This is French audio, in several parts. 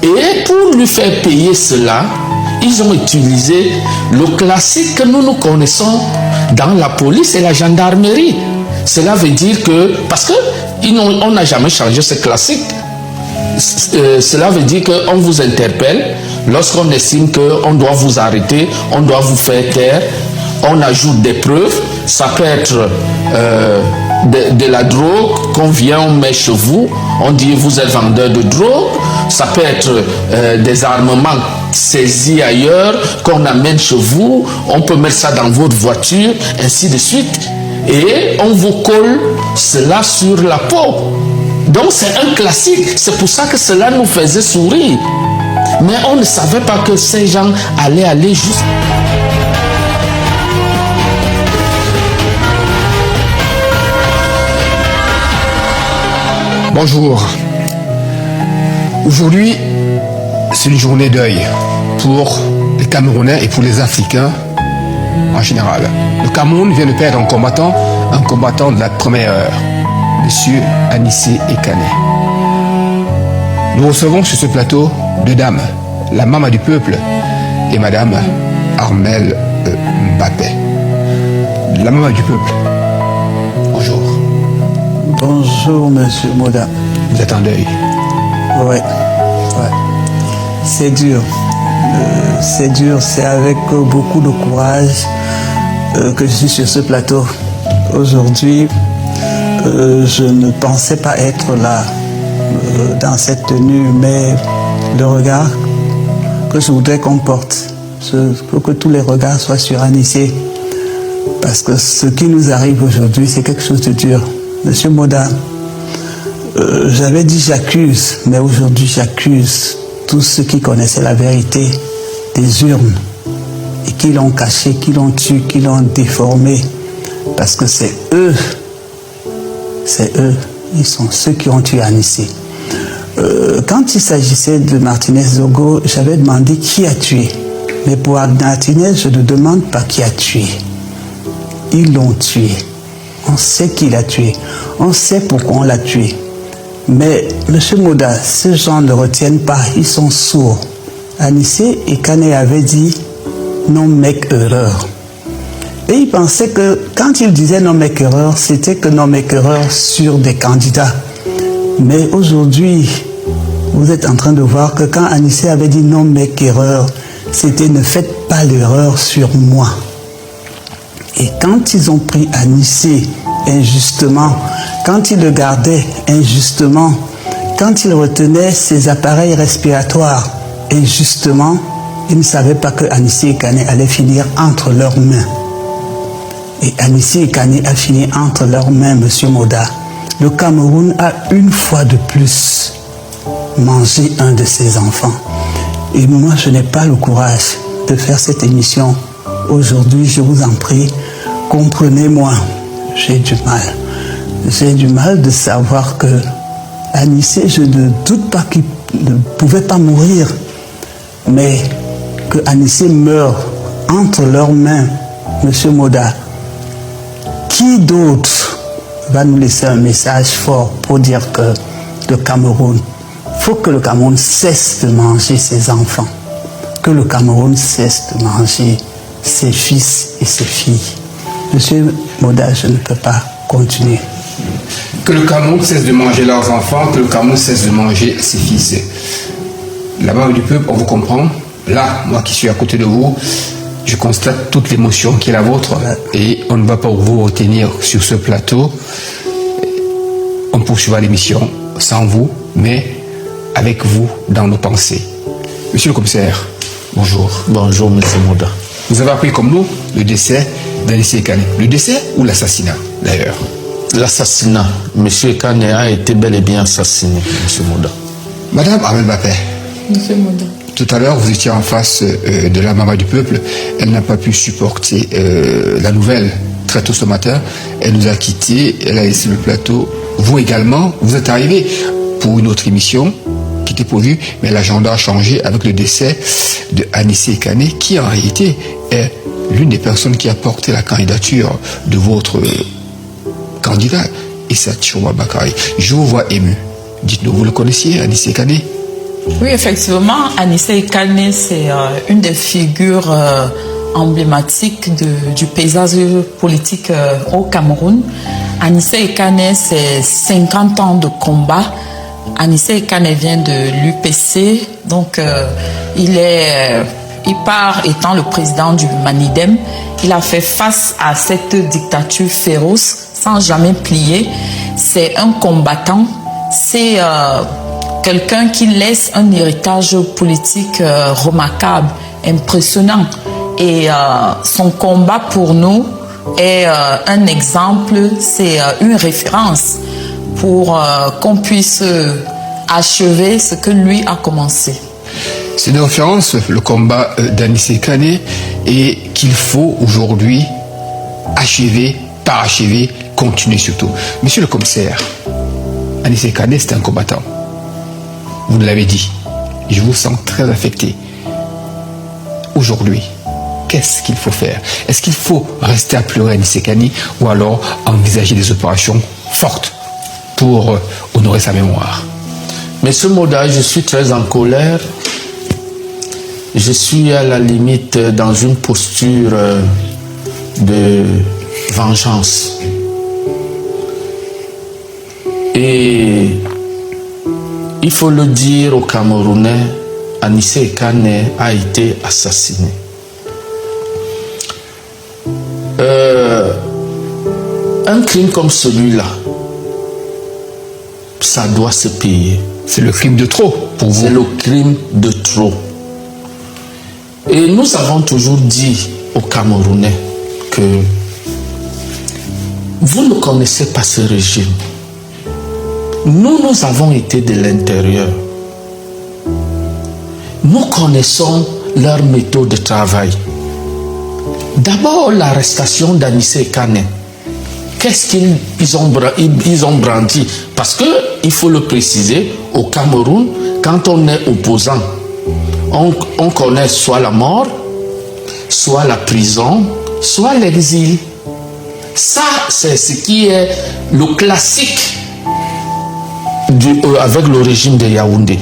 Et pour lui faire payer cela, ils ont utilisé le classique que nous connaissons dans la police et la gendarmerie. Cela veut dire que, parce que on n'a jamais changé ce classique, cela veut dire qu'on vous interpelle, lorsqu'on estime qu'on doit vous arrêter, on doit vous faire taire, on ajoute des preuves, ça peut être de la drogue qu'on vient, on met chez vous, on dit vous êtes vendeur de drogue, ça peut être des armements saisis ailleurs, qu'on amène chez vous, on peut mettre ça dans votre voiture, ainsi de suite, et on vous colle cela sur la peau. Donc c'est un classique, c'est pour ça que cela nous faisait sourire. Mais on ne savait pas que ces gens allaient aller juste... Bonjour. Aujourd'hui, c'est une journée deuil pour les Camerounais et pour les Africains en général. Le Cameroun vient de perdre un combattant de la première heure, M. Anissé Ekané. Nous recevons sur ce plateau deux dames, la maman du peuple et Madame Armelle Mbappé. La maman du peuple. Bonjour. Bonjour, Monsieur Moda. Vous êtes en deuil. Ouais. C'est dur. C'est avec beaucoup de courage que je suis sur ce plateau. Aujourd'hui, je ne pensais pas être là dans cette tenue, mais le regard que je voudrais qu'on porte, pour que tous les regards soient sur Anissé, parce que ce qui nous arrive aujourd'hui, c'est quelque chose de dur. Monsieur Moda, j'avais dit j'accuse, mais aujourd'hui j'accuse tous ceux qui connaissaient la vérité des urnes et qui l'ont caché, qui l'ont tué, qui l'ont déformé, parce que c'est eux, ils sont ceux qui ont tué Anissé. Quand il s'agissait de Martinez Zogo, j'avais demandé qui a tué, mais pour Martinez, je ne demande pas qui a tué. Ils l'ont tué. On sait qui l'a tué. On sait pourquoi on l'a tué. Mais, M. Moda, ces gens ne retiennent pas. Ils sont sourds. Anissé Ekané avait dit « non mec erreur ». Et il pensait que quand il disait « non mec erreur », c'était que « non mec erreur » sur des candidats. Mais aujourd'hui, vous êtes en train de voir que quand Anissé avait dit « non mec erreur », c'était « ne faites pas l'erreur sur moi ». Et quand ils ont pris Anissé injustement, quand ils le gardaient injustement, quand ils retenaient ses appareils respiratoires injustement, ils ne savaient pas que Anissé Ekané allait finir entre leurs mains. Et Anissé Ekané a fini entre leurs mains, M. Moda. Le Cameroun a une fois de plus mangé un de ses enfants. Et moi, je n'ai pas le courage de faire cette émission. Aujourd'hui, je vous en prie, comprenez-moi, j'ai du mal. J'ai du mal de savoir que Anissé, je ne doute pas qu'il ne pouvait pas mourir, mais que Anissé meurt entre leurs mains, M. Moda. Qui d'autre va nous laisser un message fort pour dire que le Cameroun, il faut que le Cameroun cesse de manger ses enfants, que le Cameroun cesse de manger ses fils et ses filles. Monsieur Moda, je ne peux pas continuer. Que le Cameroun cesse de manger leurs enfants, que le Cameroun cesse de manger ses fils. La maman du peuple, on vous comprend. Là, moi qui suis à côté de vous, je constate toute l'émotion qui est la vôtre et on ne va pas vous retenir sur ce plateau. On poursuivra l'émission sans vous, mais avec vous dans nos pensées. Monsieur le commissaire, bonjour. Bonjour, monsieur Moda. Vous avez appris comme nous le décès d'Anissé Ekané. Le décès ou l'assassinat, d'ailleurs? L'assassinat. Monsieur Ekané a été bel et bien assassiné, monsieur Moda. Madame Armelle Mbappé. Monsieur Moda. Tout à l'heure, vous étiez en face de la maman du peuple. Elle n'a pas pu supporter la nouvelle très tôt ce matin. Elle nous a quittés. Elle a laissé le plateau. Vous également, vous êtes arrivé pour une autre émission qui était prévue, mais l'agenda a changé avec le décès de Anissé Ekané, qui en réalité est l'une des personnes qui a porté la candidature de votre candidat, Issa Chiroma Bakary. Je vous vois ému. Dites-nous, vous le connaissiez, Anissé Ekané? Oui, effectivement, Anissé Kane, c'est une des figures emblématiques du paysage politique au Cameroun. Anissé Kane, c'est 50 ans de combat. Anissé Kane vient de l'UPC, donc il part étant le président du Manidem. Il a fait face à cette dictature féroce sans jamais plier. C'est un combattant, c'est quelqu'un qui laisse un héritage politique remarquable, impressionnant. Et son combat pour nous est un exemple, c'est une référence pour qu'on puisse achever ce que lui a commencé. C'est une référence, le combat d'Anissé Kane, et qu'il faut aujourd'hui achever, parachever, continuer surtout. Monsieur le commissaire, Anissé Kane, c'est un combattant. Vous l'avez dit. Je vous sens très affecté. Aujourd'hui, qu'est-ce qu'il faut faire? Est-ce qu'il faut rester à pleurer Anissé Kane ou alors envisager des opérations fortes pour honorer sa mémoire? Monsieur Moda, je suis très en colère. Je suis à la limite dans une posture de vengeance. Et il faut le dire aux Camerounais, Anissé Kane a été assassiné. Un crime comme celui-là, ça doit se payer. C'est le crime de trop pour vous. C'est le crime de trop. Et nous avons toujours dit aux Camerounais que vous ne connaissez pas ce régime. Nous avons été de l'intérieur. Nous connaissons leur méthode de travail. D'abord, l'arrestation d'Anissé Kane. Qu'est-ce qu'ils ont brandi? Parce qu'il faut le préciser, au Cameroun, quand on est opposant, on connaît soit la mort, soit la prison, soit l'exil. Ça, c'est ce qui est le classique avec le régime de Yaoundé.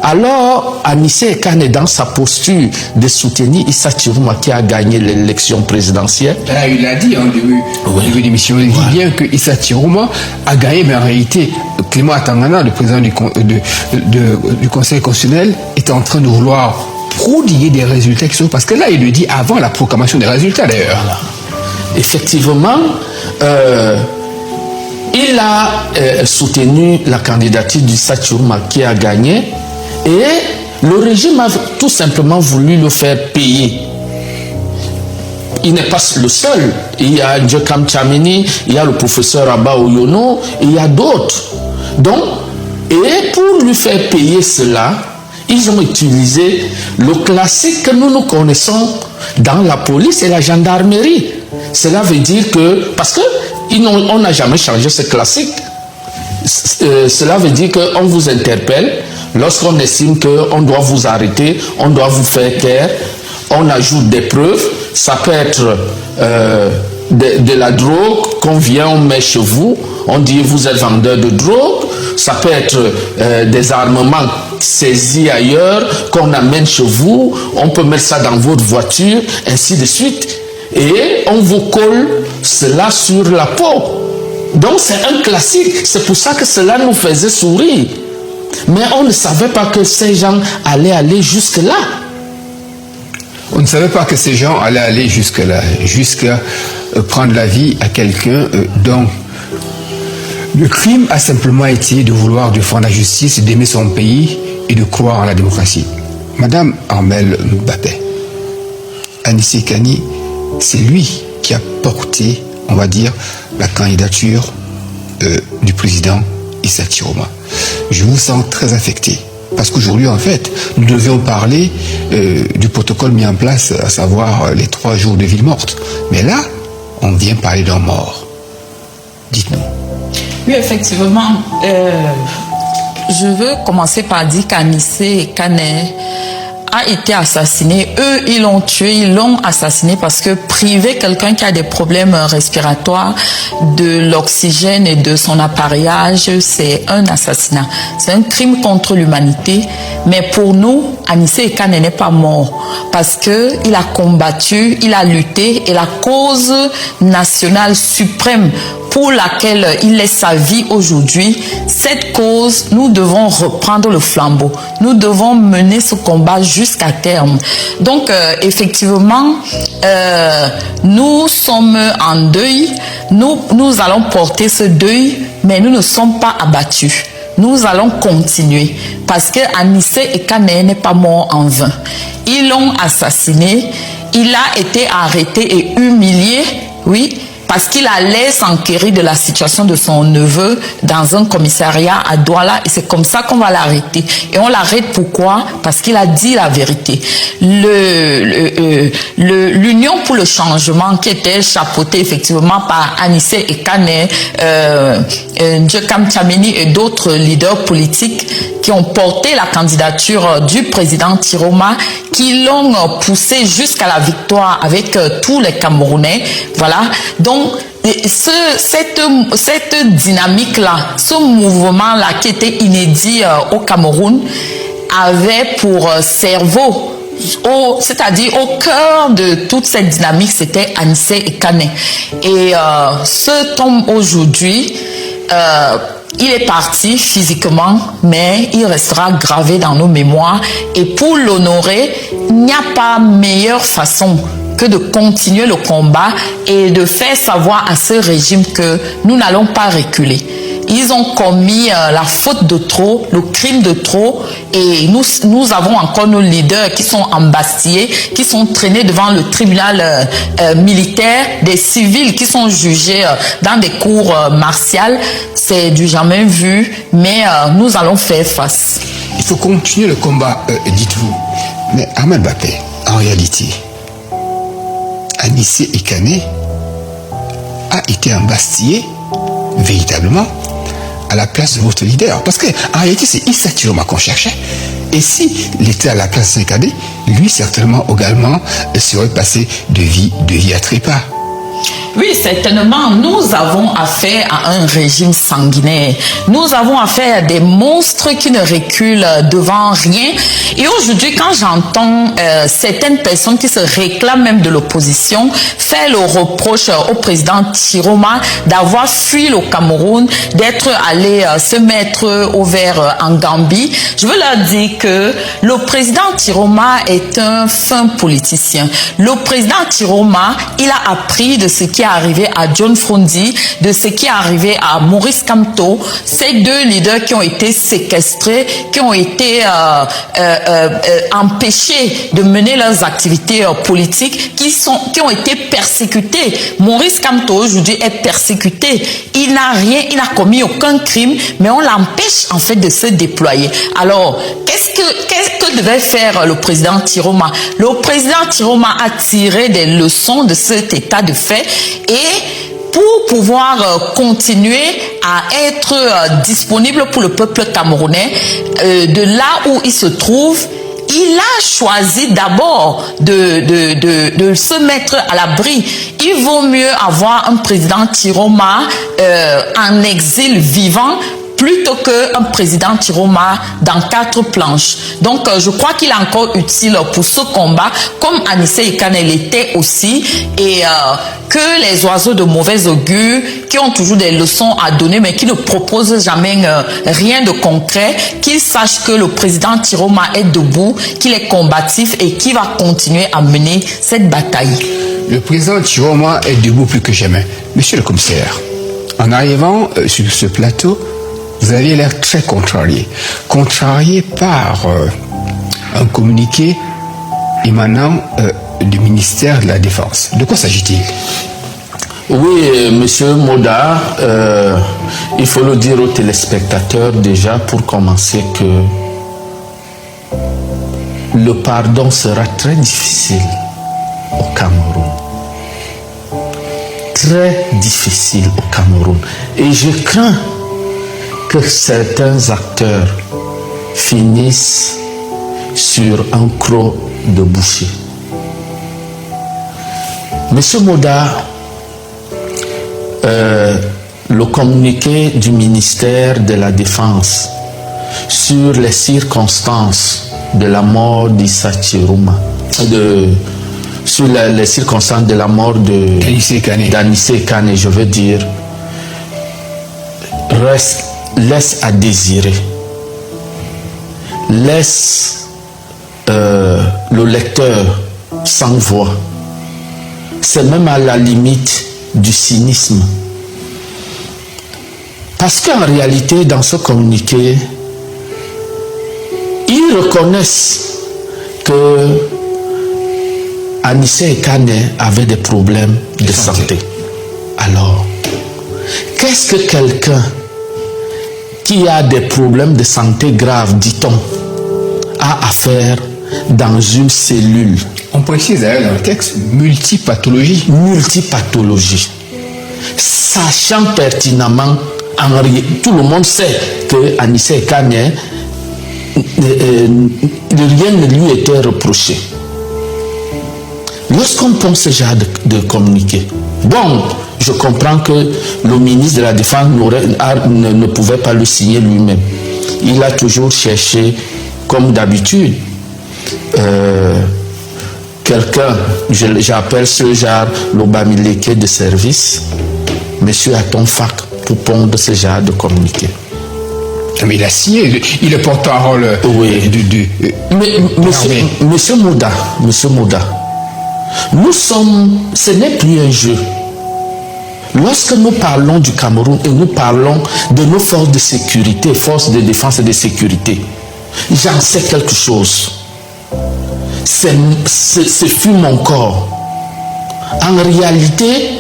Alors, Anissé Kane, dans sa posture de soutenir Issa Chiruma qui a gagné l'élection présidentielle. Là, il a dit en début de l'émission, il dit bien que Issa Chiruma a gagné, mais en réalité, Clément Atangana, le président du Conseil constitutionnel, est en train de vouloir prodiguer des résultats qui sont... Parce que là, il le dit avant la proclamation des résultats, d'ailleurs. Voilà. Effectivement, il a soutenu la candidature d'Issa Chiruma qui a gagné. Et le régime a tout simplement voulu le faire payer. Il n'est pas le seul. Il y a Ndjekam Tchamini, il y a le professeur Abba Oyono, il y a d'autres. Donc, et pour lui faire payer cela, ils ont utilisé le classique que nous connaissons dans la police et la gendarmerie. Cela veut dire que, parce qu'on n'a jamais changé ce classique, cela veut dire qu'on vous interpelle. Lorsqu'on estime qu'on doit vous arrêter, on doit vous faire taire, on ajoute des preuves. Ça peut être de la drogue qu'on vient, on met chez vous, on dit vous êtes vendeur de drogue. Ça peut être des armements saisis ailleurs qu'on amène chez vous, on peut mettre ça dans votre voiture, ainsi de suite. Et on vous colle cela sur la peau. Donc c'est un classique. C'est pour ça que cela nous faisait sourire. Mais on ne savait pas que ces gens allaient aller jusque-là. On ne savait pas que ces gens allaient aller jusque-là, jusqu'à prendre la vie à quelqu'un dont le crime a simplement été de vouloir défendre la justice, d'aimer son pays et de croire en la démocratie. Madame Armelle Mbappé, Anissé Kane, c'est lui qui a porté, on va dire, la candidature du président Issa Chiruma. Je vous sens très affecté. Parce qu'aujourd'hui, en fait, nous devions parler du protocole mis en place, à savoir les 3 jours de ville morte. Mais là, on vient parler d'un mort. Dites-nous. Oui, effectivement. Je veux commencer par dire qu'Anissé Kane a été assassiné. Eux, ils l'ont tué, ils l'ont assassiné parce que priver quelqu'un qui a des problèmes respiratoires de l'oxygène et de son appareillage, c'est un assassinat. C'est un crime contre l'humanité. Mais pour nous, Anissé Ekane n'est pas mort parce que il a combattu, il a lutté et la cause nationale suprême pour laquelle il laisse sa vie aujourd'hui, cette cause, nous devons reprendre le flambeau. Nous devons mener ce combat jusqu'à terme. Donc, effectivement, nous sommes en deuil. Nous allons porter ce deuil, mais nous ne sommes pas abattus. Nous allons continuer parce que Anissé Ekane n'est pas mort en vain. Ils l'ont assassiné, il a été arrêté et humilié, oui, parce qu'il allait s'enquérir de la situation de son neveu dans un commissariat à Douala et c'est comme ça qu'on va l'arrêter. Et on l'arrête pourquoi? Parce qu'il a dit la vérité. L'Union pour le changement qui était chapeautée effectivement par Anissé Ekane, Njekam Tchameni et d'autres leaders politiques qui ont porté la candidature du président Tiroma, qui l'ont poussé jusqu'à la victoire avec tous les Camerounais. Voilà. Donc, cette dynamique-là, ce mouvement-là qui était inédit au Cameroun, avait pour cerveau, c'est-à-dire au cœur de toute cette dynamique, c'était Anissé Ekane. Et ce tombe aujourd'hui, il est parti physiquement, mais il restera gravé dans nos mémoires. Et pour l'honorer, il n'y a pas meilleure façon que de continuer le combat et de faire savoir à ce régime que nous n'allons pas reculer. Ils ont commis la faute de trop, le crime de trop, et nous avons encore nos leaders qui sont embastillés, qui sont traînés devant le tribunal militaire, des civils qui sont jugés dans des cours martiales. C'est du jamais vu, mais nous allons faire face. Il faut continuer le combat, dites-vous. Mais Ahmed Bappé, en réalité, Anissé Ekane a été embastillé véritablement à la place de votre leader. Parce qu'en réalité, c'est Issa Tiroma qu'on cherchait. Et s'il était à la place de Ekane, lui, certainement, également, serait passé de vie à trépas. Oui, certainement, nous avons affaire à un régime sanguinaire. Nous avons affaire à des monstres qui ne reculent devant rien. Et aujourd'hui, quand j'entends certaines personnes qui se réclament même de l'opposition faire le reproche au président Tiroma d'avoir fui le Cameroun, d'être allé se mettre au vert en Gambie, je veux leur dire que le président Tiroma est un fin politicien. Le président Tiroma, il a appris de ce qui est arrivé à John Frondi, de ce qui est arrivé à Maurice Kamto, ces deux leaders qui ont été séquestrés, qui ont été empêchés de mener leurs activités politiques, qui ont été persécutés. Maurice Kamto aujourd'hui est persécuté. Il n'a rien, il n'a commis aucun crime, mais on l'empêche en fait de se déployer. Alors, qu'est-ce que devait faire le président Tiroma? Le président Tiroma a tiré des leçons de cet état de fait et pour pouvoir continuer à être disponible pour le peuple camerounais, de là où il se trouve, il a choisi d'abord de se mettre à l'abri. Il vaut mieux avoir un président Tiroma en exil vivant plutôt qu'un président Tiroma dans 4 planches. Donc, je crois qu'il est encore utile pour ce combat, comme Anissé Ekane l'était aussi, et que les oiseaux de mauvais augure, qui ont toujours des leçons à donner, mais qui ne proposent jamais rien de concret, qu'ils sachent que le président Tiroma est debout, qu'il est combatif et qu'il va continuer à mener cette bataille. Le président Tiroma est debout plus que jamais. Monsieur le commissaire, en arrivant sur ce plateau, vous aviez l'air très contrarié. Contrarié par un communiqué émanant du ministère de la Défense. De quoi s'agit-il? Oui, monsieur Moda, il faut le dire aux téléspectateurs déjà pour commencer que le pardon sera très difficile au Cameroun. Très difficile au Cameroun. Et je crains que certains acteurs finissent sur sur un croc de boucher. Monsieur Moda, le communiqué du ministère de la Défense sur les circonstances de la mort d'Issa Chiruma, sur les circonstances de la mort d'Anissé Kane, je veux dire, laisse à désirer. Laisse le lecteur sans voix. C'est même à la limite du cynisme. Parce qu'en réalité, dans ce communiqué, ils reconnaissent que Anissé Kane avait des problèmes de santé. Alors, qu'est-ce que quelqu'un qui a des problèmes de santé graves, dit-on, a à faire dans une cellule? On précise d'ailleurs dans le texte multipathologie. Multipathologie. Sachant pertinemment, tout le monde sait que Anissé Kane, rien ne lui était reproché. Lorsqu'on pense ce genre de communiqué, bon, je comprends que le ministre de la Défense ne pouvait pas le signer lui-même. Il a toujours cherché, comme d'habitude, quelqu'un, j'appelle ce genre l'Obamileke de service, monsieur Aton Fak, pour pondre ce genre de communiqué. Mais il a signé, il est porte-parole Monsieur Moda, nous sommes, ce n'est plus un jeu. Lorsque nous parlons du Cameroun et nous parlons de nos forces de sécurité, forces de défense et de sécurité, j'en sais quelque chose. Ce fut mon corps. En réalité,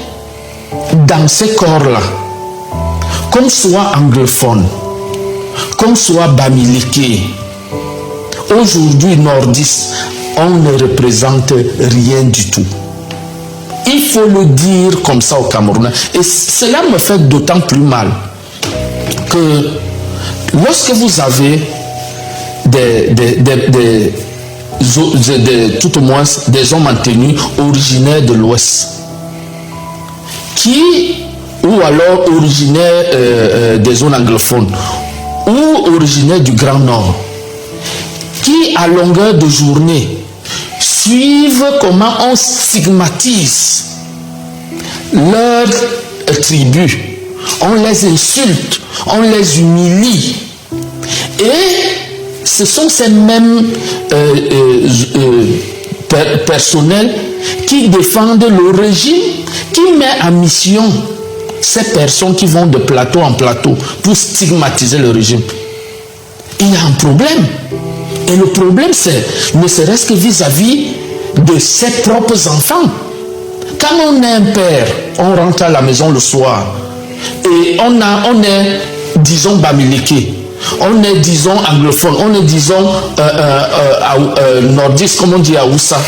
dans ces corps-là, comme soit anglophone, comme soit Bamileke, aujourd'hui nordiste, on ne représente rien du tout. Il faut le dire comme ça au Cameroun. Et cela me fait d'autant plus mal que lorsque vous avez tout au moins des hommes en tenue originaires de l'Ouest, ou alors originaires des zones anglophones, ou originaires du Grand Nord, qui à longueur de journée suivent comment on stigmatise leur tribu, on les insulte, on les humilie. Et ce sont ces mêmes personnels qui défendent le régime, qui met en mission ces personnes qui vont de plateau en plateau pour stigmatiser le régime. Il y a un problème. Et le problème, c'est ne serait-ce que vis-à-vis de ses propres enfants. Quand on est un père, on rentre à la maison le soir et on est, disons, Bamileke, on est, disons, anglophone, on est, disons, nordiste, comme on dit à Oussa,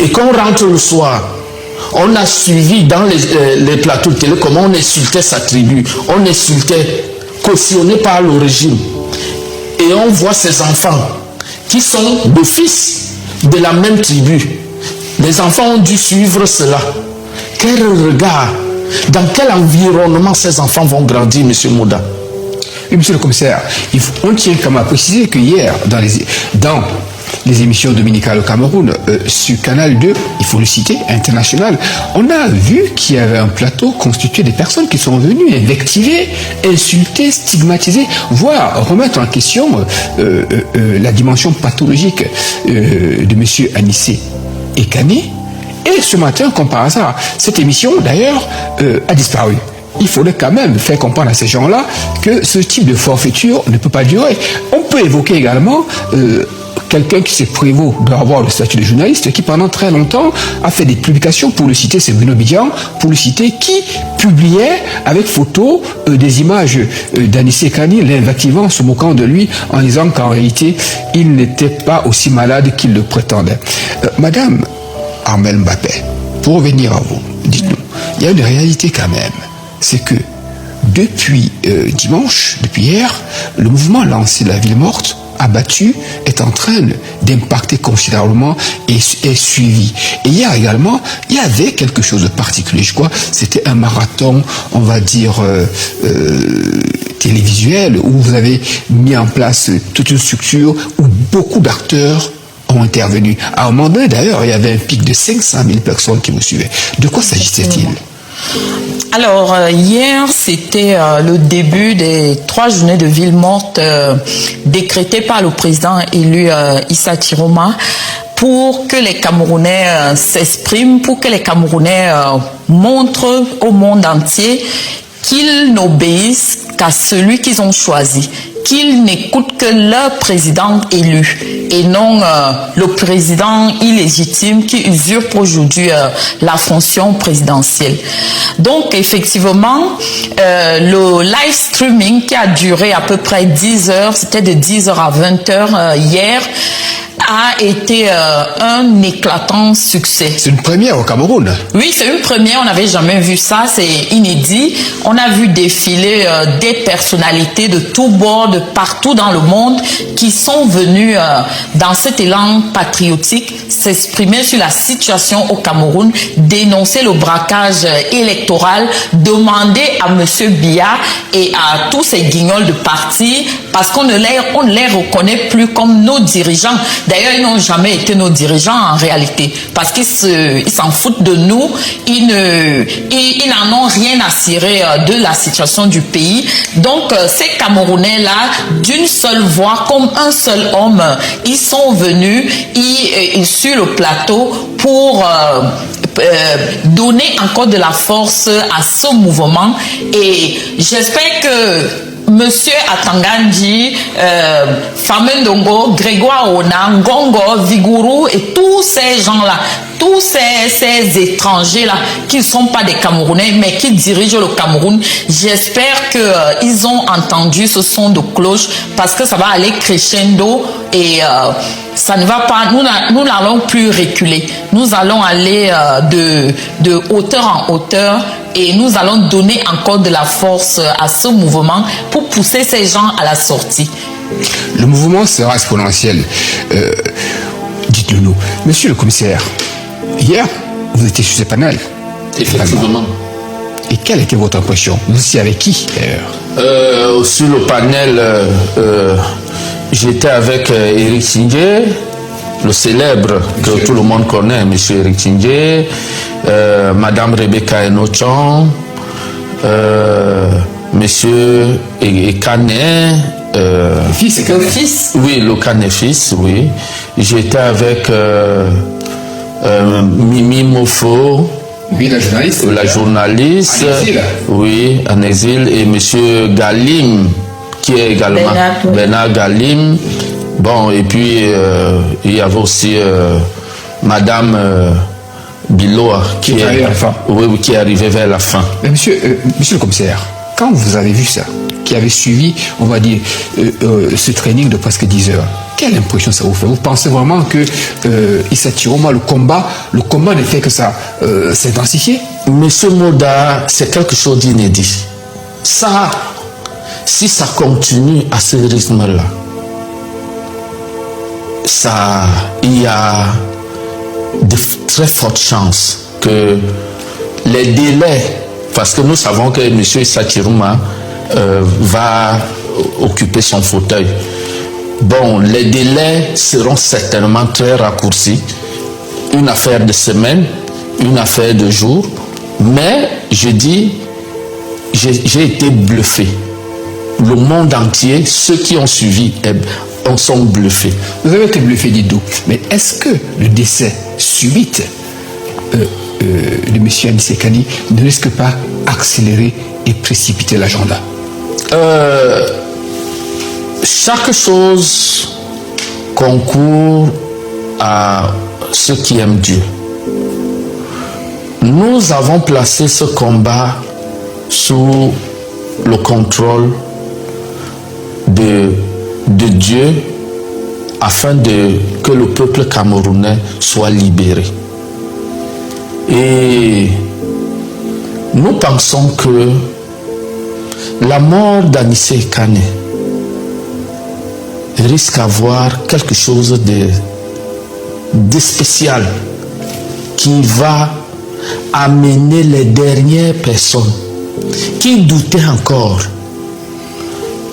et qu'on rentre le soir, on a suivi dans les plateaux de télé comment on insultait sa tribu, on insultait, cautionné par le régime, et on voit ses enfants qui sont de fils de la même tribu. Les enfants ont dû suivre cela. Quel regard, dans quel environnement ces enfants vont grandir, monsieur Moda? Oui, monsieur le commissaire, on tient quand même à préciser que hier, dans les émissions dominicales au Cameroun, sur Canal 2, il faut le citer, international, on a vu qu'il y avait un plateau constitué des personnes qui sont venues invectiver, insulter, stigmatiser, voire remettre en question la dimension pathologique de monsieur Anissé Kane. Et ce matin, comme par hasard, cette émission, d'ailleurs, a disparu. Il faudrait quand même faire comprendre à ces gens-là que ce type de forfaiture ne peut pas durer. On peut évoquer également quelqu'un qui s'est prévaut d'avoir le statut de journaliste, qui pendant très longtemps a fait des publications, pour le citer, c'est Bruno Bidian, pour le citer, qui publiait avec photo des images d'Anissé Kane, l'invectivant, se moquant de lui, en disant qu'en réalité, il n'était pas aussi malade qu'il le prétendait. Madame Armelle Mbappé, pour revenir à vous, dites-nous, il y a une réalité quand même, c'est que depuis dimanche, depuis hier, le mouvement lancé de la ville morte abattu est en train d'impacter considérablement et suivi. Et il y avait quelque chose de particulier, je crois, c'était un marathon, on va dire, télévisuel, où vous avez mis en place toute une structure où beaucoup d'acteurs ont intervenu. À un moment donné, d'ailleurs, il y avait un pic de 500 000 personnes qui vous suivaient. De quoi s'agissait-il? Alors, hier, c'était le début des 3 journées de ville morte décrétées par le président élu Issa Chiroma pour que les Camerounais s'expriment, pour que les Camerounais montrent au monde entier qu'ils n'obéissent qu'à celui qu'ils ont choisi, qu'ils n'écoutent que leur président élu et non le président illégitime qui usurpe aujourd'hui la fonction présidentielle. Donc effectivement, le live streaming qui a duré à peu près 10 heures, c'était de 10 heures à 20 heures hier, a été un éclatant succès. C'est une première au Cameroun. Oui, c'est une première, on n'avait jamais vu ça, c'est inédit. On a vu défiler des personnalités de tous bords, de partout dans le monde, qui sont venues dans cet élan patriotique s'exprimer sur la situation au Cameroun, dénoncer le braquage électoral, demander à M. Biya et à tous ces guignols de parti, parce qu'on ne les reconnaît plus comme nos dirigeants. D'ailleurs, ils n'ont jamais été nos dirigeants en réalité, parce qu'ils s'en foutent de nous, ils n'en ont rien à cirer de la situation du pays. Donc, ces Camerounais-là, d'une seule voix, comme un seul homme, ils sont venus sur le plateau pour donner encore de la force à ce mouvement. Et j'espère que Monsieur Atangandji, Famendongo, Grégoire Ona, Ngongo, Viguru et tous ces gens-là, tous ces étrangers-là qui ne sont pas des Camerounais mais qui dirigent le Cameroun, j'espère qu'ils ont entendu ce son de cloche parce que ça va aller crescendo et ça ne va pas, nous n'allons plus reculer, nous allons aller de hauteur en hauteur et nous allons donner encore de la force à ce mouvement pour pousser ces gens à la sortie. Le mouvement sera exponentiel. Dites-le-nous. Monsieur le commissaire, hier, vous étiez sur ces panels. Effectivement. Et quelle était votre impression? Vous étiez avec qui, d'ailleurs? Sur le panel, j'étais avec Eric Tchindjé, le célèbre que tout le monde connaît, monsieur Eric Tchindjé, madame Rebecca Enochan, monsieur Ekane, Fils. Oui, le Kane fils, oui. J'étais avec Mimi Mofo. Oui, la journaliste. En exil. Oui, en exil. Et monsieur Galim, qui est également Bernard Galim. Bon, et puis il y avait aussi madame Biloa qui est arrivée vers la fin. Mais monsieur le commissaire, quand vous avez vu ça, qui avait suivi, on va dire, ce training de presque 10 heures, quelle impression ça vous fait? Vous pensez vraiment que Issa Chiroma, le combat ne fait que ça s'intensifier? Monsieur Moda, c'est quelque chose d'inédit. Ça, si ça continue à ce rythme-là, il y a de très fortes chances que les délais, parce que nous savons que M. Issa Chiroma va occuper son fauteuil. Bon, les délais seront certainement très raccourcis. Une affaire de semaine, une affaire de jours. Mais, je dis, j'ai été bluffé. Le monde entier, ceux qui ont suivi, en sont bluffés. Vous avez été bluffé, dites-vous. Mais est-ce que le décès subit de M. Anissé Kani ne risque pas accélérer et précipiter l'agenda? Chaque chose concourt à ceux qui aiment Dieu. Nous avons placé ce combat sous le contrôle de Dieu afin que le peuple camerounais soit libéré. Et nous pensons que la mort d'Anissé Kane risque d'avoir quelque chose de spécial qui va amener les dernières personnes qui doutaient encore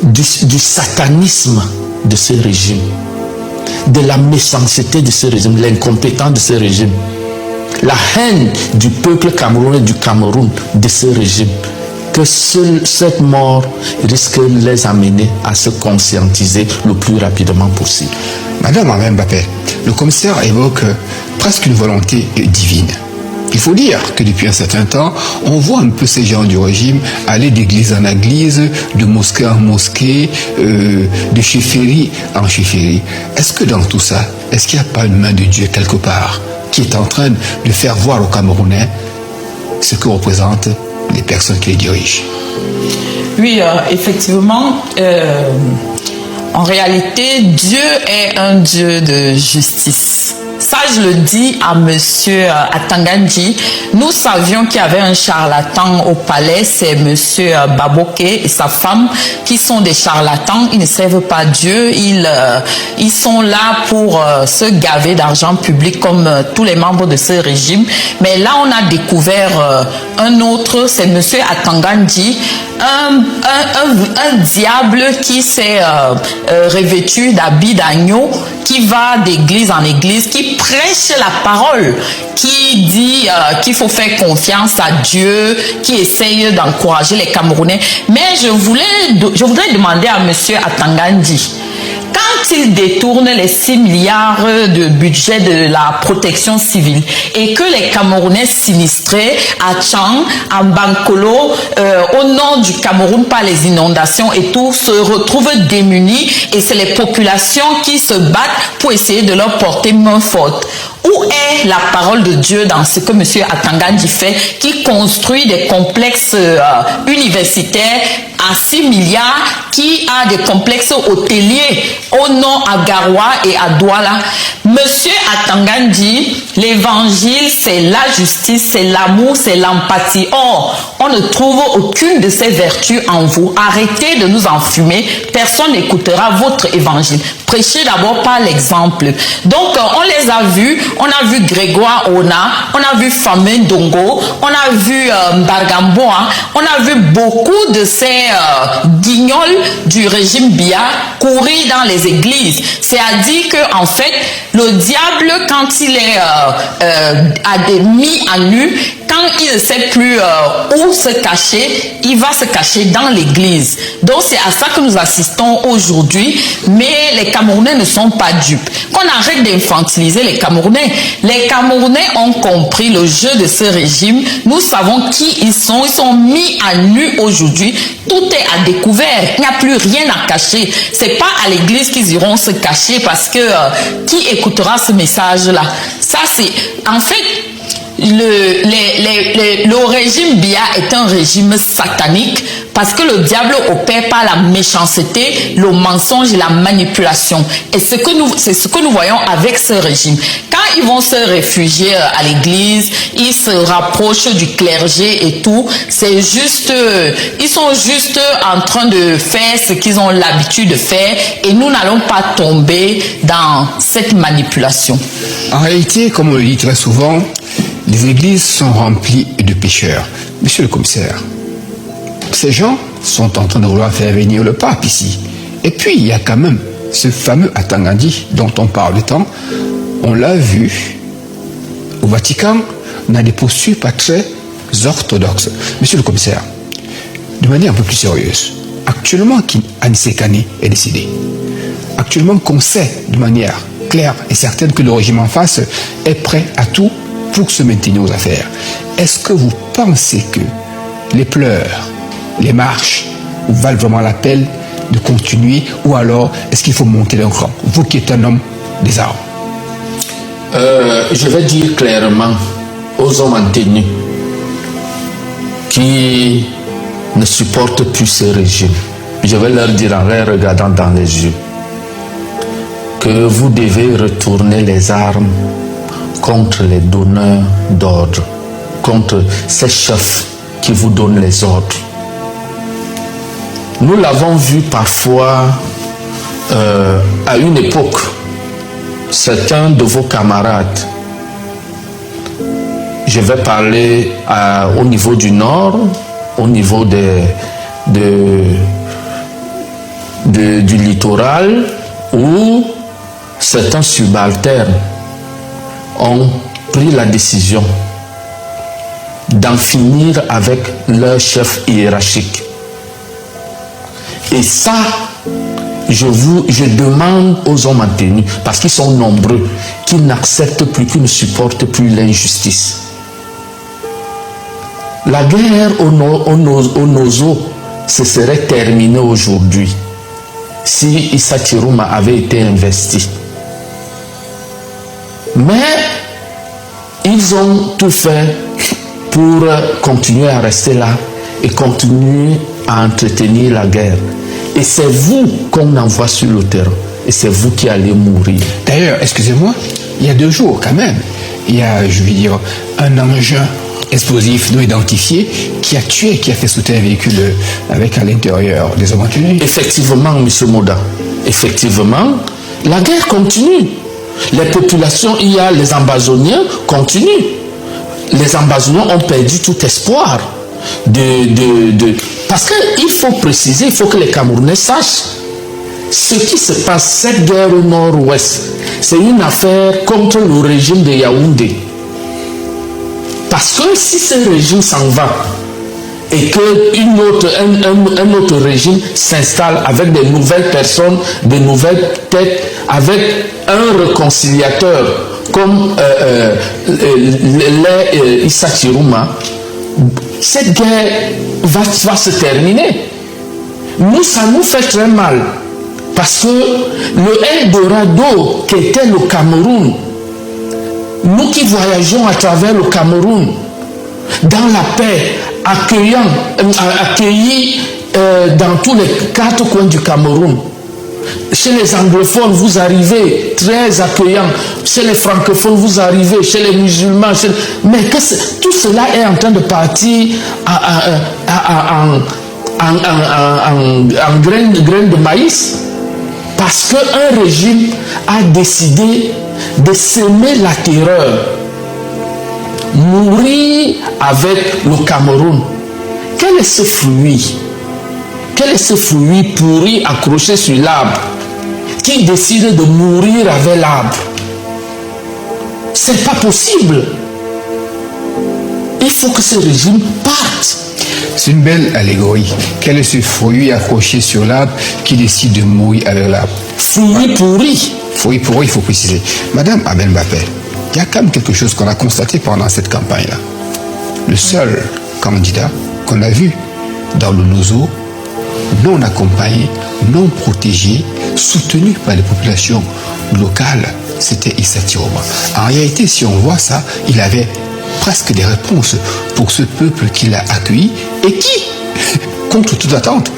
du satanisme de ce régime, de la méchanceté de ce régime, l'incompétence de ce régime, la haine du peuple camerounais, du Cameroun, de ce régime, que cette mort risque de les amener à se conscientiser le plus rapidement possible. Madame Alain Mbappé, le commissaire évoque presque une volonté divine. Il faut dire que depuis un certain temps, on voit un peu ces gens du régime aller d'église en église, de mosquée en mosquée, de chefferie en chefferie. Est-ce que dans tout ça, est-ce qu'il n'y a pas une main de Dieu quelque part qui est en train de faire voir aux Camerounais ce que représentent les personnes qui les dirigent? Oui, effectivement, en réalité, Dieu est un Dieu de justice. Ça, je le dis à monsieur Atangandji. Nous savions qu'il y avait un charlatan au palais, c'est monsieur Baboké et sa femme qui sont des charlatans. Ils ne servent pas Dieu. Ils sont là pour se gaver d'argent public comme tous les membres de ce régime. Mais là, on a découvert un autre, c'est monsieur Atangandji, un diable qui s'est revêtu d'habits d'agneau, qui va d'église en église, qui prêche la parole, qui dit qu'il faut faire confiance à Dieu, qui essaye d'encourager les Camerounais. Mais je voudrais demander à monsieur Atangandji, quand il détourne les 6 milliards de budget de la protection civile et que les Camerounais sinistrés à Tchang, à Bankolo, au nord du Cameroun par les inondations et tout, se retrouvent démunis et c'est les populations qui se battent pour essayer de leur porter main forte. Où est la parole de Dieu dans ce que M. Atangandji fait, qui construit des complexes universitaires à 6 milliards, qui a des complexes hôteliers au nord à Garoua et à Douala? Monsieur Atangandji, l'évangile, c'est la justice, c'est l'amour, c'est l'empathie. Or, on ne trouve aucune de ces vertus en vous. Arrêtez de nous enfumer. Personne n'écoutera votre évangile. Prêchez d'abord par l'exemple. Donc, on les a vus. On a vu Grégoire Ona, on a vu Famé Dongo, on a vu Mbargamboa, on a vu beaucoup de ces guignols du régime Biya courir dans les églises. C'est-à-dire que en fait, le diable, quand il est mis à nu, quand il ne sait plus où se cacher, il va se cacher dans l'église. Donc c'est à ça que nous assistons aujourd'hui, mais les Camerounais ne sont pas dupes. Qu'on arrête d'infantiliser les Camerounais. Les Camerounais ont compris le jeu de ce régime. Nous savons qui ils sont mis à nu aujourd'hui. Tout est à découvert. Il n'y a plus rien à cacher. C'est pas à l'église qu'ils iront se cacher parce que qui écoutera ce message-là? Ça c'est, en fait, le régime Biya est un régime satanique parce que le diable opère par la méchanceté, le mensonge et la manipulation. Et c'est ce que nous voyons avec ce régime. Quand ils vont se réfugier à l'église, ils se rapprochent du clergé et tout, c'est juste, ils sont juste en train de faire ce qu'ils ont l'habitude de faire et nous n'allons pas tomber dans cette manipulation. En réalité, comme on le dit très souvent, les églises sont remplies de pécheurs. Monsieur le commissaire, ces gens sont en train de vouloir faire venir le pape ici. Et puis, il y a quand même ce fameux Atangandji dont on parle tant. On l'a vu au Vatican dans des postures pas très orthodoxes. Monsieur le commissaire, de manière un peu plus sérieuse, actuellement qu'Anissé Kane est décédé, actuellement qu'on sait de manière claire et certaine que le régime en face est prêt à tout pour se maintenir aux affaires, est-ce que vous pensez que les pleurs, les marches valent vraiment la peine de continuer, ou alors est-ce qu'il faut monter d'un cran, vous qui êtes un homme des armes? Je vais dire clairement aux hommes en tenue qui ne supportent plus ce régime, je vais leur dire en les regardant dans les yeux que vous devez retourner les armes contre les donneurs d'ordre, contre ces chefs qui vous donnent les ordres. Nous l'avons vu parfois à une époque, certains de vos camarades, je vais parler au niveau du Nord, au niveau du littoral, où certains subalternes ont pris la décision d'en finir avec leur chef hiérarchique. Et ça, je demande aux hommes en tenue, parce qu'ils sont nombreux, qu'ils n'acceptent plus, qu'ils ne supportent plus l'injustice. La guerre au Nozo se serait terminée aujourd'hui si Issa Chiroma avait été investi. Mais ils ont tout fait pour continuer à rester là et continuer à entretenir la guerre. Et c'est vous qu'on envoie sur le terrain. Et c'est vous qui allez mourir. D'ailleurs, excusez-moi, il y a 2 jours quand même, il y a, je vais dire, un engin explosif non identifié qui a tué, qui a fait sauter un véhicule avec à l'intérieur des hommes en tenue. Effectivement, M. Moda, effectivement, la guerre continue. Les populations, il y a les Ambazoniens continuent. Les Ambazoniens ont perdu tout espoir parce qu'il faut préciser, il faut que les Camerounais sachent ce qui se passe, cette guerre au nord-ouest, c'est une affaire contre le régime de Yaoundé. Parce que si ce régime s'en va et qu'un autre régime s'installe avec de nouvelles personnes, de nouvelles têtes, avec un réconciliateur comme Issa Chiroma, cette guerre va se terminer. Nous, ça nous fait très mal. Parce que le Eldorado qui était le Cameroun, nous qui voyageons à travers le Cameroun, dans la paix, accueillis dans tous les 4 coins du Cameroun. Chez les anglophones, vous arrivez très accueillants. Chez les francophones, vous arrivez. Chez les musulmans. Mais tout cela est en train de partir en graines de maïs. Parce qu'un régime a décidé de semer la terreur. Mourir avec le Cameroun. Quel est ce fruit? Quel est ce fruit pourri accroché sur l'arbre qui décide de mourir avec l'arbre? C'est pas possible. Il faut que ce régime parte. C'est une belle allégorie. Quel est ce fruit accroché sur l'arbre qui décide de mourir avec l'arbre? Fruit pourri. Fruit pourri, il faut préciser. Madame Abel Mbappé, il y a quand même quelque chose qu'on a constaté pendant cette campagne-là. Le seul candidat qu'on a vu dans le Nozo, non accompagné, non protégé, soutenu par les populations locales, c'était Issa Chiroma. En réalité, si on voit ça, il avait presque des réponses pour ce peuple qu'il a accueilli et qui, contre toute attente,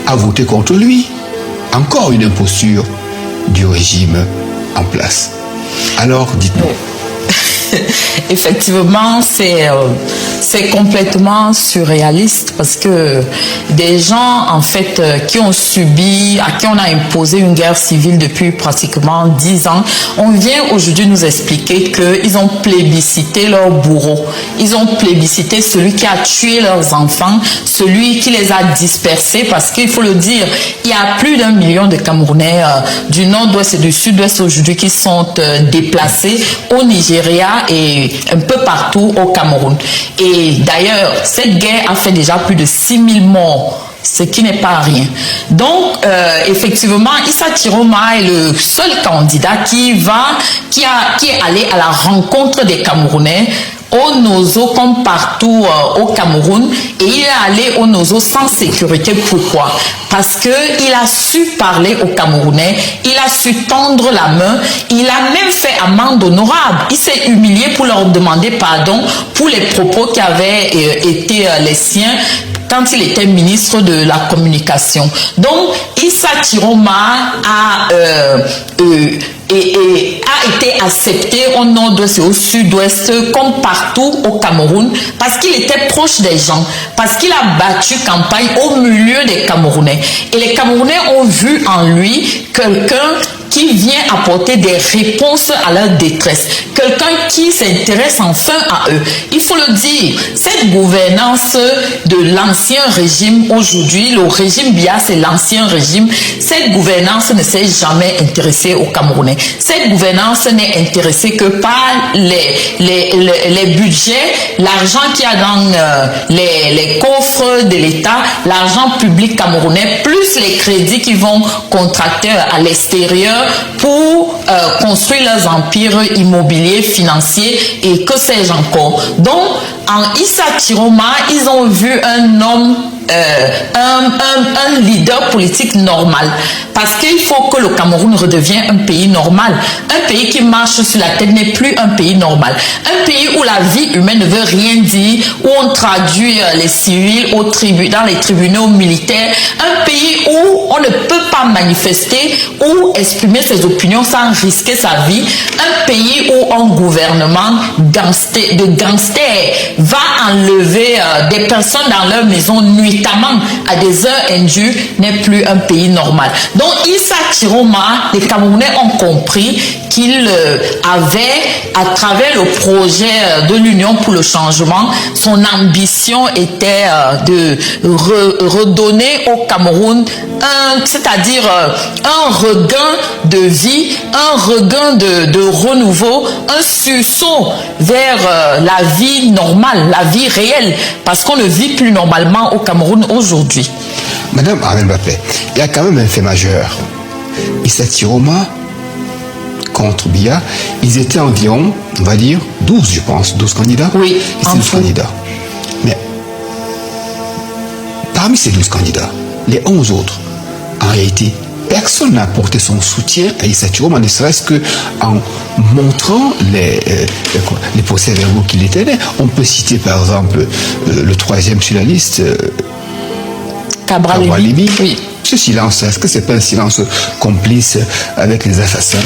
a voté contre lui. Encore une imposture du régime en place. Alors, dites-nous. Effectivement, c'est complètement surréaliste parce que des gens, en fait, qui ont subi, à qui on a imposé une guerre civile depuis pratiquement 10 ans, on vient aujourd'hui nous expliquer qu'ils ont plébiscité leur bourreau. Ils ont plébiscité celui qui a tué leurs enfants, celui qui les a dispersés, parce qu'il faut le dire, il y a plus d'1 million de Camerounais du nord-ouest et du sud-ouest aujourd'hui qui sont déplacés au Nigeria et un peu partout au Cameroun. Et d'ailleurs, cette guerre a fait déjà plus de 6000 morts, ce qui n'est pas rien. Donc, effectivement, Issa Chiroma est le seul candidat qui est allé à la rencontre des Camerounais au Nozo comme partout au Cameroun, et il est allé au Nozo sans sécurité. Pourquoi? Parce que il a su parler aux Camerounais, il a su tendre la main, il a même fait amende honorable. Il s'est humilié pour leur demander pardon pour les propos qui avaient été les siens quand il était ministre de la communication. Donc, Issa Chiroma a été été accepté au nord-ouest et au sud-ouest, comme partout au Cameroun, parce qu'il était proche des gens, parce qu'il a battu campagne au milieu des Camerounais. Et les Camerounais ont vu en lui quelqu'un qui vient apporter des réponses à leur détresse. Quelqu'un qui s'intéresse enfin à eux. Il faut le dire, cette gouvernance de l'ancien régime aujourd'hui, le régime Biya, c'est l'ancien régime, cette gouvernance ne s'est jamais intéressée aux Camerounais. Cette gouvernance n'est intéressée que par les budgets, l'argent qu'il y a dans les coffres de l'État, l'argent public camerounais, plus les crédits qui vont contracter à l'extérieur pour construire leurs empires immobiliers, financiers et que sais-je encore. Donc, en Issa Chiroma, ils ont vu un homme, un leader politique normal. Parce qu'il faut que le Cameroun redevienne un pays normal. Un pays qui marche sur la tête n'est plus un pays normal. Un pays où la vie humaine ne veut rien dire, où on traduit les civils dans les tribunaux militaires. Un pays où on ne peut pas manifester ou exprimer ses opinions sans risquer sa vie. Un pays où un gouvernement de gangsters va enlever des personnes dans leur maison nuitamment à des heures indues n'est plus un pays normal. Donc Issa Chiroma, les Camerounais ont compris qu'il avait, à travers le projet de l'Union pour le changement, son ambition était de redonner au Cameroun c'est-à-dire un regain de vie, un regain de renouveau, un sursaut vers la vie normale, la vie réelle, parce qu'on ne vit plus normalement au Cameroun aujourd'hui. Madame Armelle Mbappé, il y a quand même un fait majeur. Issa Chiroma contre Biya, ils étaient environ, on va dire, 12, je pense, 12 candidats. Oui, en 12 candidats. Mais parmi ces 12 candidats, les 11 autres, en réalité, personne n'a apporté son soutien à Issa Chiroma, ne serait-ce qu'en montrant les procès-verbaux qu'il était. On peut citer par exemple le troisième sur la liste, Cabral Libi. Oui. Ce silence, est-ce que ce n'est pas un silence complice avec les assassins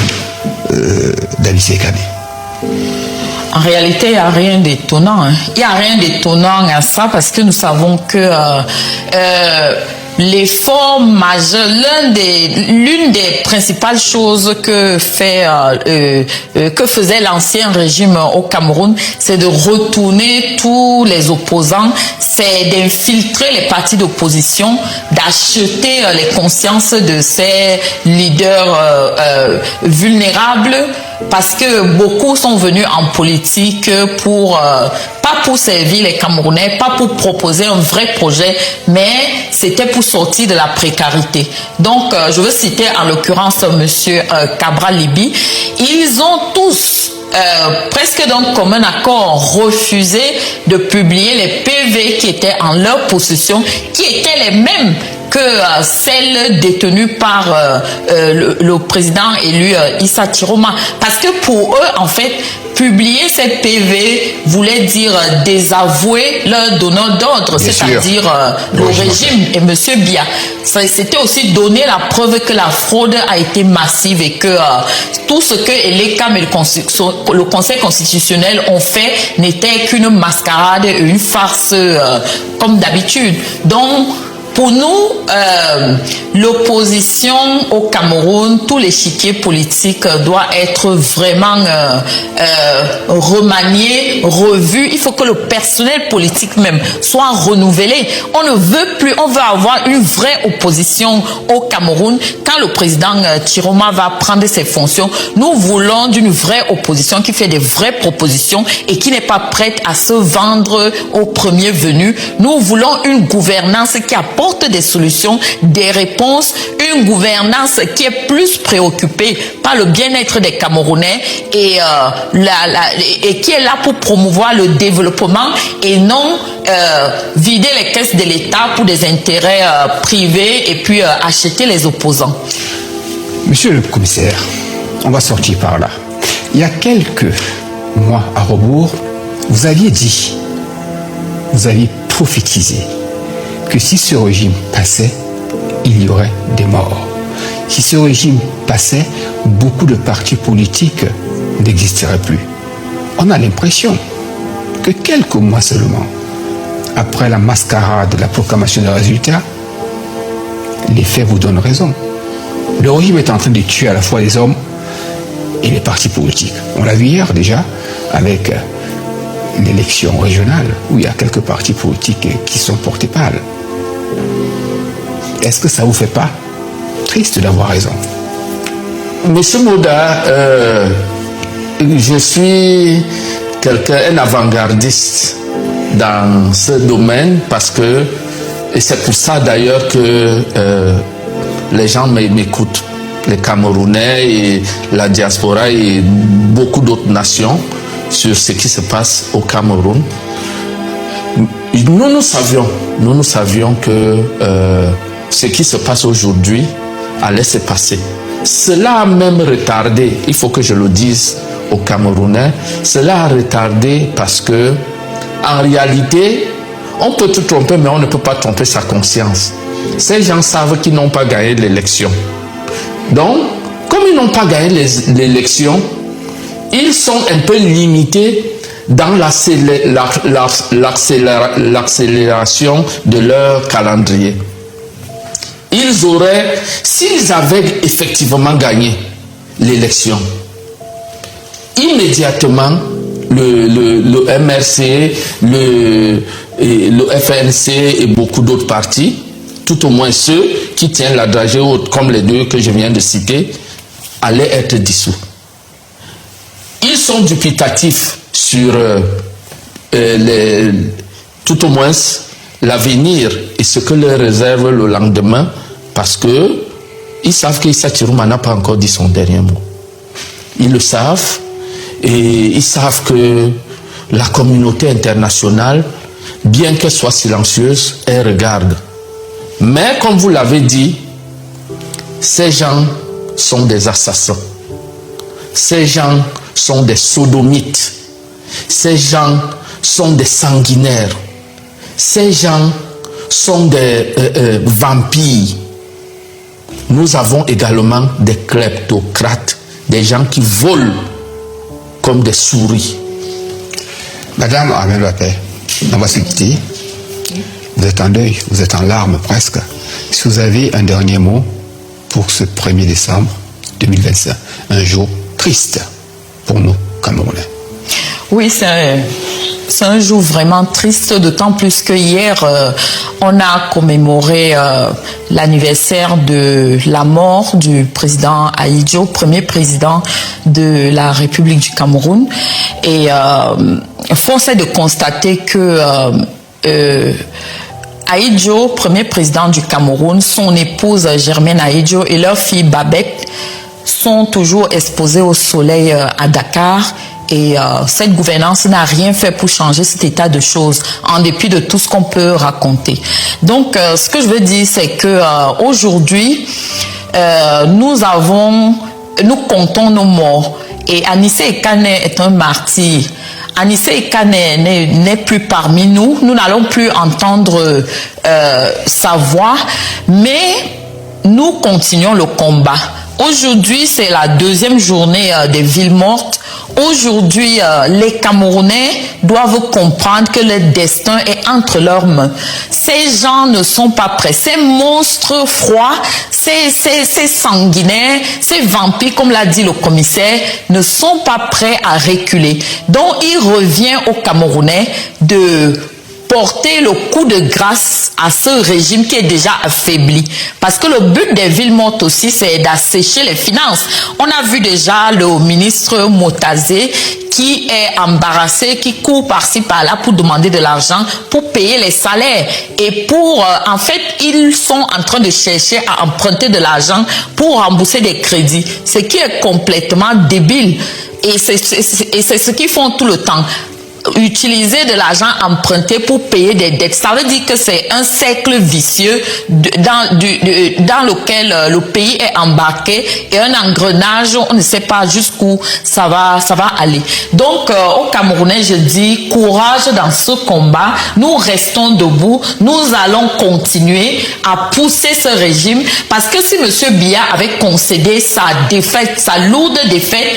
d'Anissé Kané? En réalité, il n'y a rien d'étonnant. Il n'y a rien d'étonnant à ça parce que nous savons que l'effort majeur, l'une des principales choses que faisait l'ancien régime au Cameroun, c'est de retourner tous les opposants, c'est d'infiltrer les partis d'opposition, d'acheter les consciences de ces leaders vulnérables, parce que beaucoup sont venus en politique pas pour servir les Camerounais, pas pour proposer un vrai projet, mais c'était pour sortir de la précarité. Donc, je veux citer en l'occurrence monsieur Cabral Libi. Ils ont tous presque d'un commun accord refusé de publier les PV qui étaient en leur possession, qui étaient les mêmes que celles détenues par le président élu Issa Chiroma. Parce que pour eux, en fait, publier cette PV voulait dire désavouer leur donneur d'ordre, c'est-à-dire le régime et M. Biya. C'était aussi donner la preuve que la fraude a été massive et que tout ce que l'ECAM et le Conseil constitutionnel ont fait n'était qu'une mascarade et une farce comme d'habitude. Donc, pour nous, l'opposition au Cameroun, tout l'échiquier politique doit être vraiment remanié, revu. Il faut que le personnel politique même soit renouvelé. On ne veut plus, on veut avoir une vraie opposition au Cameroun. Quand le président Chiroma va prendre ses fonctions, nous voulons d'une vraie opposition qui fait des vraies propositions et qui n'est pas prête à se vendre au premier venu. Nous voulons une gouvernance qui apporte des solutions, des réponses, une gouvernance qui est plus préoccupée par le bien-être des Camerounais et qui est là pour promouvoir le développement et non vider les caisses de l'État pour des intérêts privés et puis acheter les opposants. Monsieur le commissaire, on va sortir par là. Il y a quelques mois à rebours, vous aviez dit, vous aviez prophétisé que si ce régime passait, il y aurait des morts. Si ce régime passait, beaucoup de partis politiques n'existerait plus. On a l'impression que quelques mois seulement après la mascarade de la proclamation des résultats, les faits vous donnent raison. Le régime est en train de tuer à la fois les hommes et les partis politiques. On l'a vu hier déjà avec l'élection régionale où il y a quelques partis politiques qui sont portés pâles. Est-ce que ça ne vous fait pas triste d'avoir raison? Monsieur Moda, je suis un avant-gardiste dans ce domaine parce que, et c'est pour ça d'ailleurs que les gens m'écoutent, les Camerounais et la diaspora et beaucoup d'autres nations sur ce qui se passe au Cameroun. Nous savions que ce qui se passe aujourd'hui allait se passer. Cela a même retardé, il faut que je le dise aux Camerounais, cela a retardé parce que en réalité, on peut tout tromper, mais on ne peut pas tromper sa conscience. Ces gens savent qu'ils n'ont pas gagné l'élection. Donc, comme ils n'ont pas gagné l'élection, ils sont un peu limités dans l'accélération de leur calendrier. Ils auraient, s'ils avaient effectivement gagné l'élection, immédiatement, le MRC, le FNC et beaucoup d'autres partis, tout au moins ceux qui tiennent la dragée haute, comme les deux que je viens de citer, allaient être dissous. Ils sont dubitatifs sur tout au moins l'avenir et ce que leur réserve le lendemain, parce que ils savent qu'Issa Chirouma n'a pas encore dit son dernier mot. Ils le savent. Et ils savent que la communauté internationale, bien qu'elle soit silencieuse, elle regarde. Mais comme vous l'avez dit, ces gens sont des assassins. Ces gens sont des sodomites. Ces gens sont des sanguinaires. Ces gens sont des vampires. Nous avons également des kleptocrates, des gens qui volent comme des souris. Madame Armelle Bapé, on va se quitter. Vous êtes en deuil, vous êtes en larmes presque. Si vous avez un dernier mot pour ce 1er décembre 2025, un jour triste pour nous, Camerounais. Oui, c'est un jour vraiment triste, d'autant plus que hier, on a commémoré l'anniversaire de la mort du président Ahidjo, premier président de la République du Cameroun. Et force est de constater que Ahidjo, premier président du Cameroun, son épouse Germaine Ahidjo et leur fille Babette sont toujours exposés au soleil à Dakar. Et cette gouvernance n'a rien fait pour changer cet état de choses, en dépit de tout ce qu'on peut raconter. Donc, ce que je veux dire, c'est que aujourd'hui, nous comptons nos morts. Et Anissé Ekane est un martyr. Anissé Ekane n'est plus parmi nous. Nous n'allons plus entendre sa voix, mais nous continuons le combat. Aujourd'hui, c'est la deuxième journée des villes mortes. Aujourd'hui, les Camerounais doivent comprendre que le destin est entre leurs mains. Ces gens ne sont pas prêts. Ces monstres froids, ces sanguinaires, ces vampires, comme l'a dit le commissaire, ne sont pas prêts à reculer. Donc, il revient aux Camerounais de porter le coup de grâce à ce régime qui est déjà affaibli. Parce que le but des villes mortes aussi, c'est d'assécher les finances. On a vu déjà le ministre Motazé qui est embarrassé, qui court par-ci par-là pour demander de l'argent, pour payer les salaires. Et en fait, ils sont en train de chercher à emprunter de l'argent pour rembourser des crédits. Ce qui est complètement débile. Et c'est ce qu'ils font tout le temps. utiliser de l'argent emprunté pour payer des dettes. Ça veut dire que c'est un cercle vicieux dans lequel le pays est embarqué et un engrenage, on ne sait pas jusqu'où ça va aller. Donc, aux Camerounais, je dis courage dans ce combat. Nous restons debout. Nous allons continuer à pousser ce régime parce que si M. Biya avait concédé sa défaite, sa lourde défaite,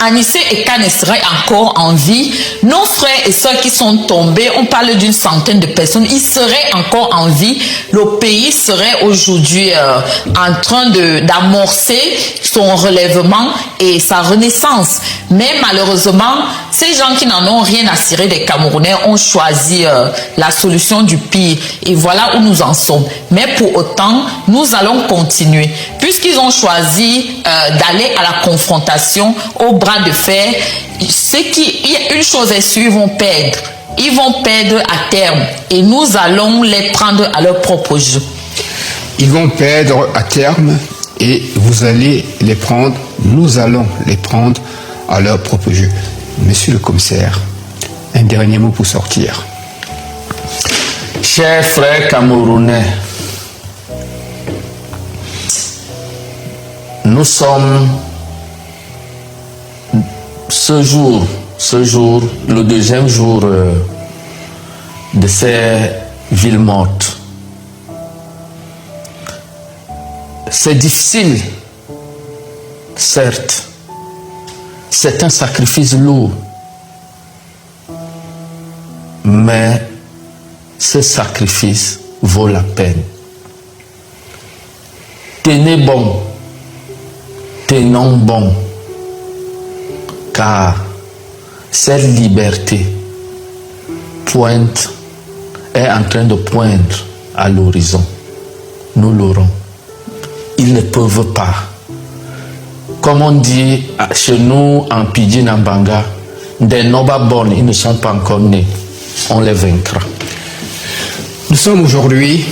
Anissé Ekane serait encore en vie. Nos frères et sœurs qui sont tombés, on parle d'une centaine de personnes, ils seraient encore en vie. Le pays serait aujourd'hui en train d'amorcer son relèvement et sa renaissance. Mais malheureusement, ces gens qui n'en ont rien à cirer des Camerounais ont choisi la solution du pire. Et voilà où nous en sommes. Mais pour autant, nous allons continuer. Puisqu'ils ont choisi d'aller à la confrontation, au bras de fer, une chose est sûre, ils vont perdre. Ils vont perdre à terme. Et nous allons les prendre à leur propre jeu. Ils vont perdre à terme et vous allez les prendre, nous allons les prendre à leur propre jeu. Monsieur le commissaire, un dernier mot pour sortir. Chers frères camerounais, nous sommes ce jour, le deuxième jour de ces villes mortes. C'est difficile, certes. C'est un sacrifice lourd. Mais ce sacrifice vaut la peine. Tenez bon, tenons bon, car cette liberté est en train de poindre à l'horizon. Nous l'aurons. Ils ne peuvent pas. Comme on dit chez nous en Pidgin en Banga, des Noba Bon, ils ne sont pas encore nés. On les vaincra. Nous sommes aujourd'hui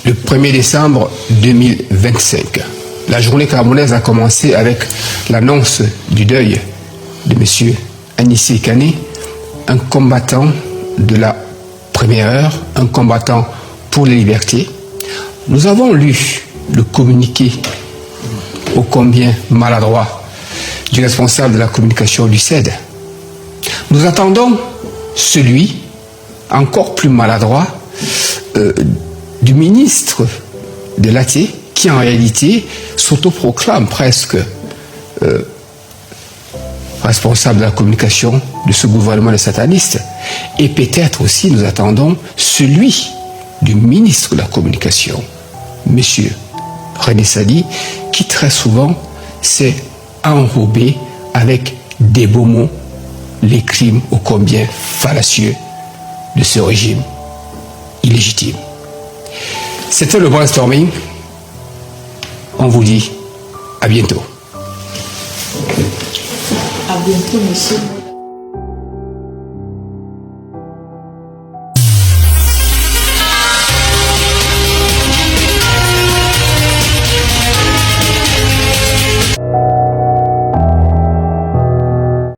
le 1er décembre 2025. La journée camerounaise a commencé avec l'annonce du deuil de M. Anissé Ekane, un combattant de la première heure, un combattant pour les libertés. Nous avons lu le communiqué ô combien maladroit du responsable de la communication du CED. Nous attendons celui, encore plus maladroit, du ministre de l'AT, qui en réalité s'autoproclame presque responsable de la communication de ce gouvernement de satanistes. Et peut-être aussi nous attendons celui du ministre de la communication, M. René Sadi, qui très souvent s'est enrobé avec des beaux mots les crimes ô combien fallacieux de ce régime illégitime. C'était le brainstorming. On vous dit à bientôt. À bientôt, monsieur.